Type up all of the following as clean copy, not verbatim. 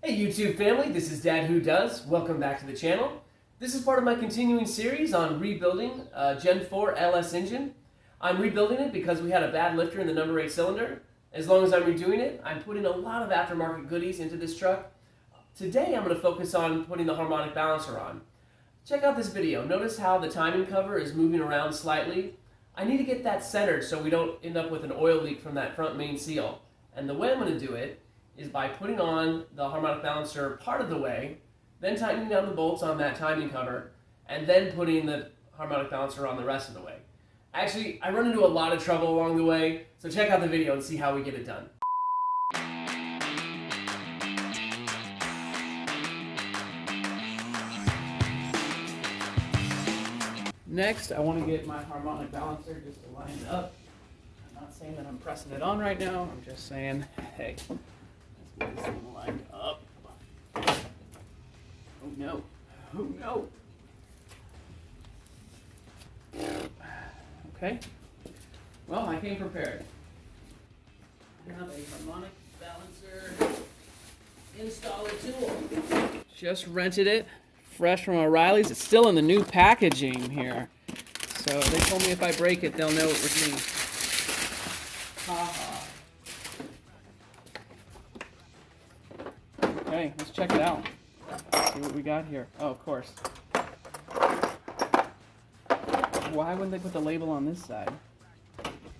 Hey YouTube family, this is Dad Who Does. Welcome back to the channel. This is part of my continuing series on rebuilding a Gen 4 LS engine. I'm rebuilding it because we had a bad lifter in the number 8 cylinder. As long as I'm redoing it, I'm putting a lot of aftermarket goodies into this truck. Today I'm going to focus on putting the Harmonic Balancer on. Check out this video. Notice how the timing cover is moving around slightly. I need to get that centered so we don't end up with an oil leak from that front main seal. And the way I'm going to do it is by putting on the Harmonic Balancer part of the way, then tightening down the bolts on that timing cover, and then putting the Harmonic Balancer on the rest of the way. Actually, I run into a lot of trouble along the way, so check out the video and see how we get it done. Next, I want to get my Harmonic Balancer just lined up. I'm not saying that I'm pressing it on right now, I'm just saying, hey, let's get this thing lined up. Oh no, oh no. Okay, well, I came prepared. I have a Harmonic Balancer installer tool. Just rented it, fresh from O'Reilly's. It's still in the new packaging here. So they told me if I break it, they'll know it was me. Okay, let's check it out. See what we got here. Oh, of course. Why wouldn't they put the label on this side?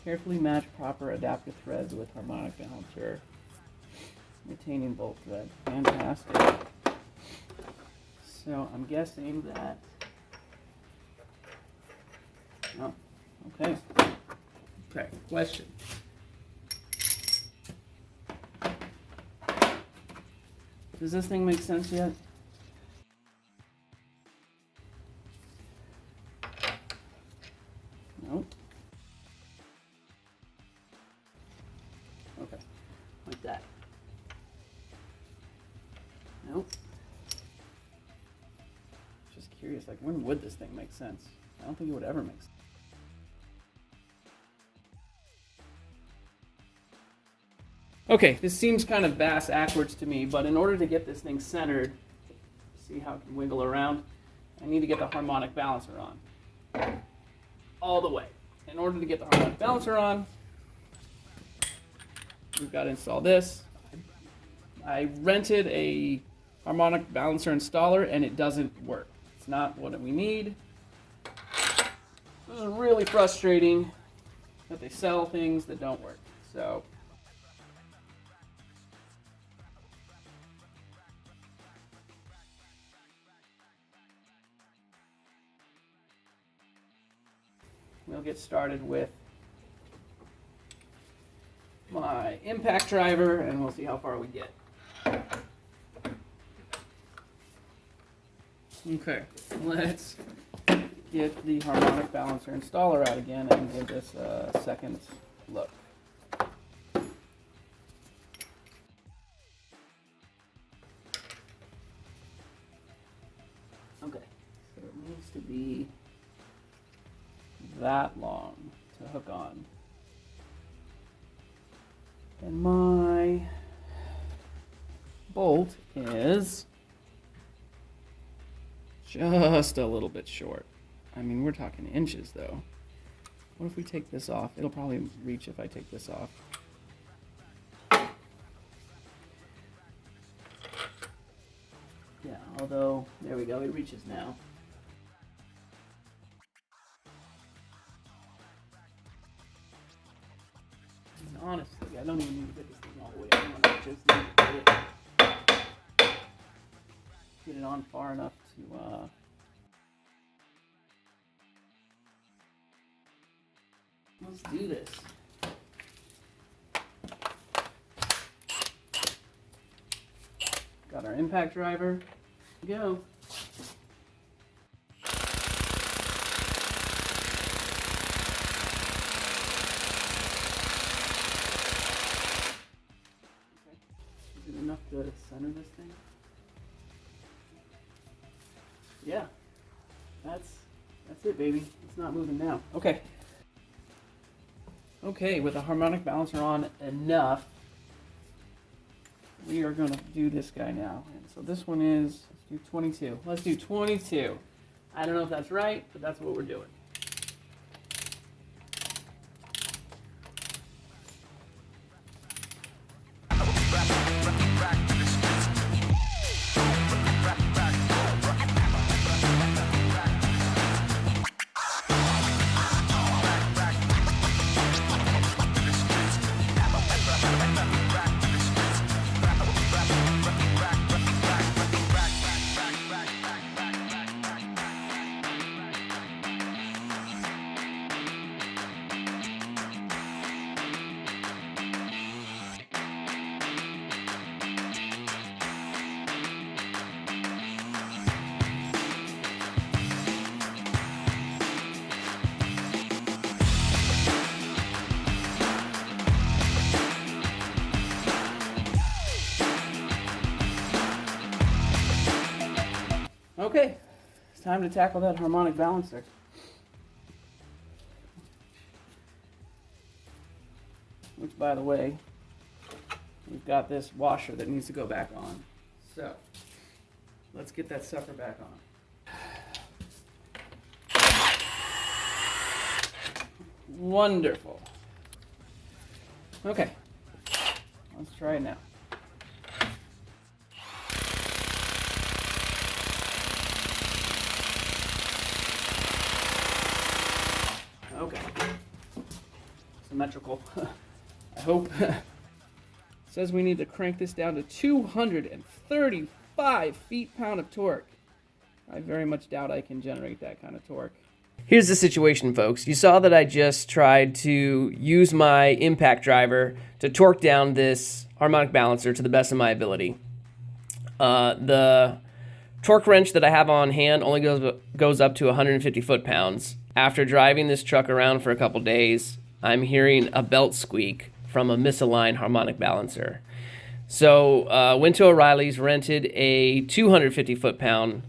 Carefully match proper adapter threads with Harmonic Balancer. Retaining bolt thread. Fantastic. So I'm guessing that... Oh, okay. Okay, question. Does this thing make sense yet? Nope. Okay, like that. Nope. Just curious, like when would this thing make sense? I don't think it would ever make sense. Okay, this seems kind of bass-ackwards to me, but in order to get this thing centered, see how it can wiggle around, I need to get the Harmonic Balancer on. All the way. In order to get the Harmonic Balancer on, we've got to install this. I rented a Harmonic Balancer installer and it doesn't work. It's not what we need. This is really frustrating that they sell things that don't work. So we'll get started with my impact driver and we'll see how far we get. Okay, let's get the Harmonic Balancer installer out again and give this a second look. Okay, so it needs to be that long to hook on. And my bolt is just a little bit short. I mean, we're talking inches though. What if we take this off? It'll probably reach if I take this off. Yeah, although, there we go, it reaches now. Honestly, I don't even need to get this thing all the way on. I just need to get it on far enough to let's do this. Got our impact driver. Here we go. Enough to center this thing? Yeah, that's it, baby. It's not moving now. Okay. Okay, with the Harmonic Balancer on enough, we are going to do this guy now. And so this one is, let's do 22. Let's do 22. I don't know if that's right, but that's what we're doing. Okay, it's time to tackle that harmonic balancer. Which, by the way, we've got this washer that needs to go back on. So, let's get that sucker back on. Wonderful. Okay, let's try it now. Okay, symmetrical, I hope. It says we need to crank this down to 235 feet-pound of torque. I very much doubt I can generate that kind of torque. Here's the situation, folks. You saw that I just tried to use my impact driver to torque down this harmonic balancer to the best of my ability. The torque wrench that I have on hand only goes up to 150 foot-pounds. After driving this truck around for a couple days, I'm hearing a belt squeak from a misaligned harmonic balancer. So went to O'Reilly's, rented a 250 foot-pound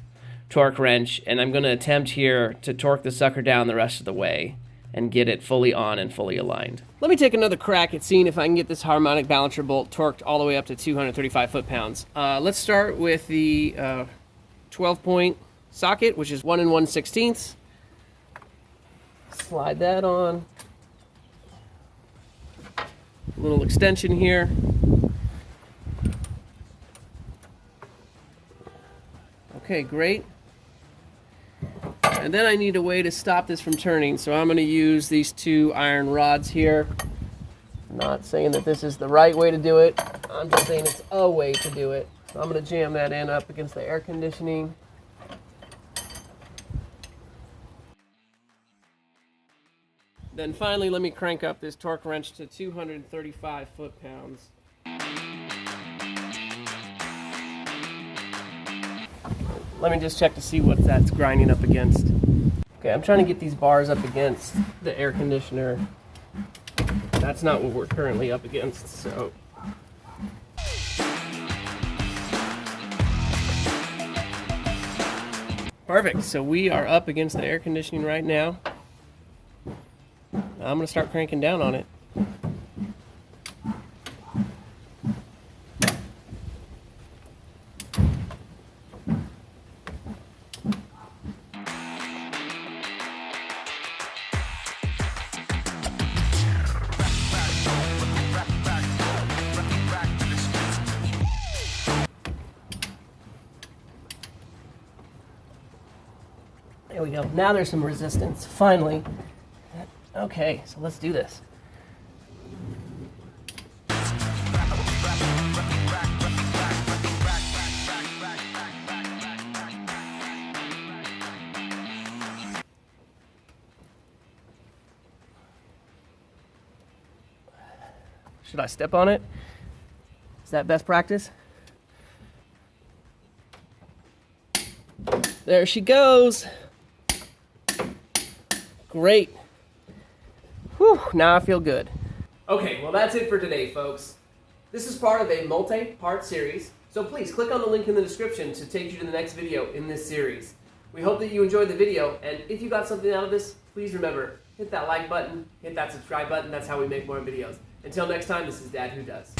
torque wrench, and I'm going to attempt here to torque the sucker down the rest of the way and get it fully on and fully aligned. Let me take another crack at seeing if I can get this harmonic balancer bolt torqued all the way up to 235 foot-pounds. Let's start with the 12-point socket, which is 1 1/16. Slide that on. A little extension here. Okay, great. And then I need a way to stop this from turning, so I'm going to use these 2 iron rods here. I'm not saying that this is the right way to do it. I'm just saying it's a way to do it. So I'm going to jam that in up against the air conditioning. Then finally, let me crank up this torque wrench to 235 foot-pounds. Let me just check to see what that's grinding up against. Okay, I'm trying to get these bars up against the air conditioner. That's not what we're currently up against, so. Perfect, so we are up against the air conditioning right now. I'm going to start cranking down on it. There we go. Now there's some resistance, finally. Okay, so let's do this. Should I step on it? Is that best practice? There she goes. Great. Whew, now I feel good. Okay, well that's it for today, folks. This is part of a multi-part series, so please click on the link in the description to take you to the next video in this series. We hope that you enjoyed the video, and if you got something out of this, please remember, hit that like button, hit that subscribe button. That's how we make more videos. Until next time, this is Dad Who Does.